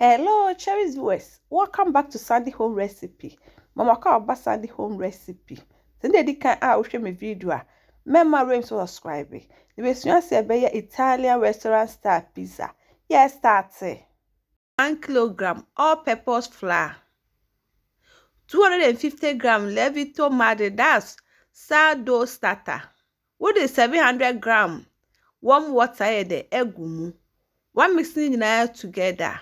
Hello, Cherry's viewers. Welcome back to Sandy Home Recipe. Mama call back Sandy Home Recipe. Today they can show me video. Remember to subscribe. The best you say be Italian restaurant style pizza. Yes, start. 1 kilogram all-purpose flour. 250 gram Levito Madre, that's sourdough starter. With 700 gram warm water the egg. One mixing together.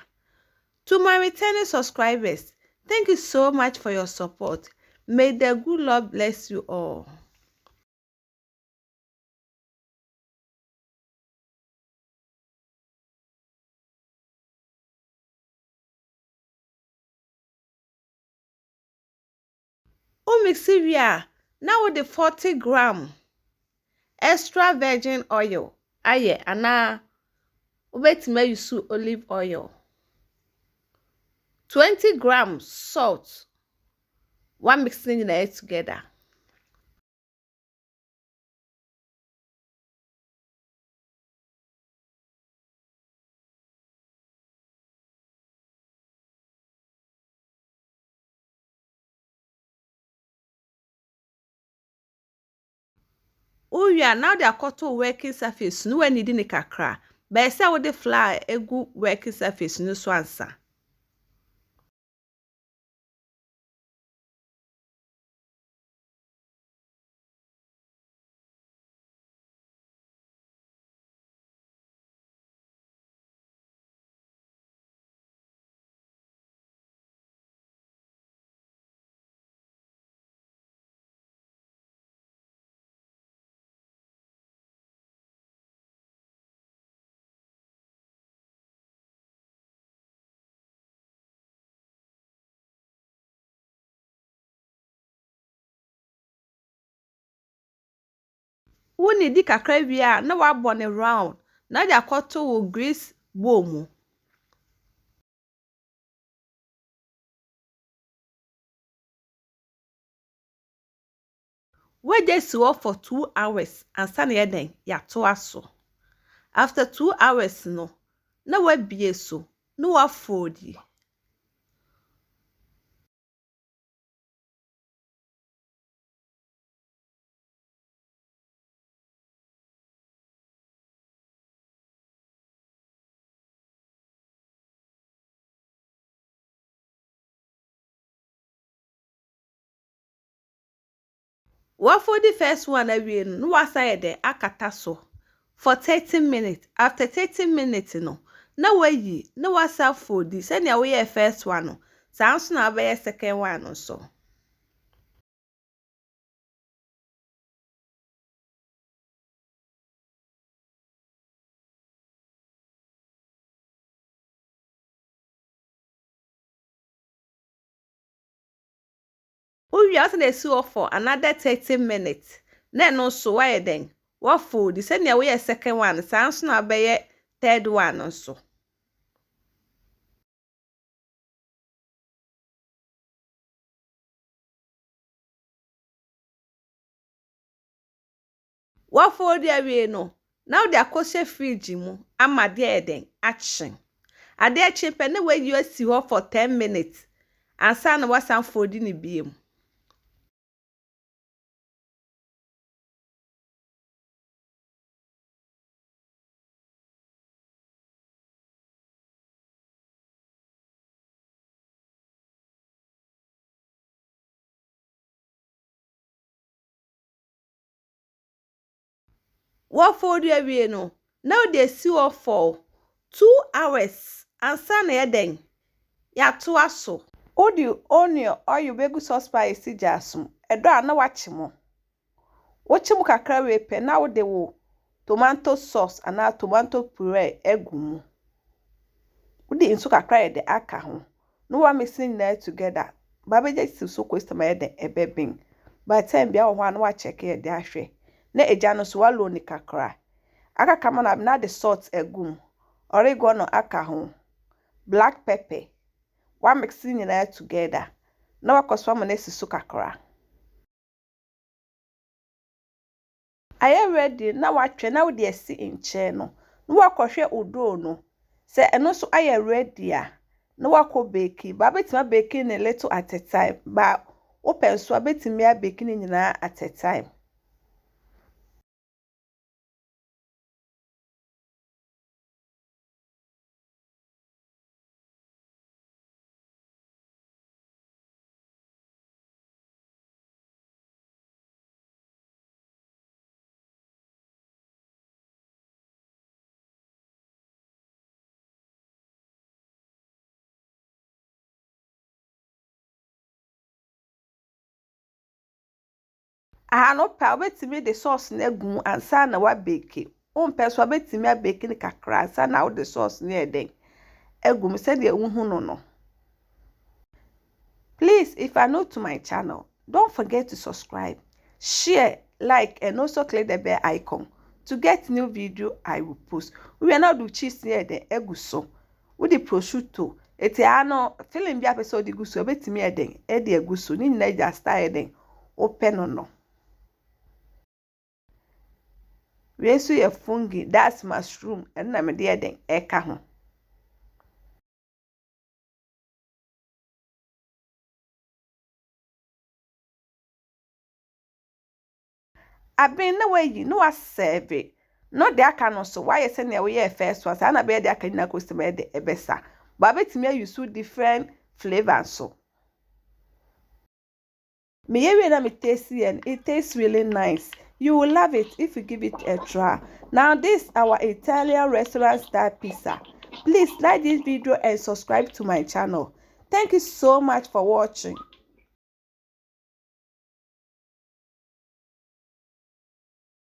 To my returning subscribers, thank you so much for your support. May the good Lord bless you all. Mix it now with the 40 gram extra virgin oil. Aye, ana ubetime use olive oil. 20 grams salt. One mixing it together. Now they are cut to working surface. No one needing a kakra. But say with the flour a good working surface no swansa. When you dig a crabia, no one born around. Now they are cut to grease boom. We just work for 2 hours and stand here then ya to aso. After 2 hours no, na we be so, no wa foodi. What for the first one we no wa say there akata so for 30 minutes. After 30 minutes no, na we yi, na wa sa foodi. Say na we first one no, sounds na be second one no so. We also dey see for another 30 minutes. Then no so why then? What food? Say na we second one, sounds na be third one no so. What for there we no? Now they are kose fridge mu ama there then action. Ade action pe na we you see for 10 minutes. Ansa na wasan foodi ni biem. What for there we no? Now they see for 2 hours. Ansa na then ya to aso. Odi onion oil begu saucepan esi jasum. Edo a na wachi mo. Wachi mu kakra we pe na wo de wo tomato sauce ana tomato puree egu mu. Udi nso kakra ye de aka ho. No wa mixing na together. Babeje si so question ma ye de ebebin. By time bia wo ho na wa check ye de ahwe. Na eja no so wa lo ni kakra. Aka kama na the salt egum. Oregano aka ho. Black pepper. One mixing it together. Now I cause one nesi so kakra. I am ready. Now I train now the see in channel. No I cause udo no. Say and also I am ready. no wako baking. But betimi baking a little at a time. But open so betimi baking at a time. Aha no pa betimi the sauce na egu ansa na wa bake. Umpe so betimi bake ni kakra ansa na wo the sauce na eden. Egu me said no. Please, if you are new to my channel, don't forget to subscribe, share, like, and also click the bell icon to get new video I will post. We are not do cheese near the eguso. With the prosciutto, it's ano feeling bi episode the guso betimi eden e de eguso ni na ja style den open no. We so ye fungi, that's mushroom, and na me de eden eka ho. Abin na way no was serve. No de aka no so why say na we first one say na be de aka na customer de ebesa. But betimi use different flavors so. Me we na me taste and it tastes really nice. You will love it if you give it a try. Now this our Italian restaurant style pizza. Please like this video and subscribe to my channel. Thank you so much for watching.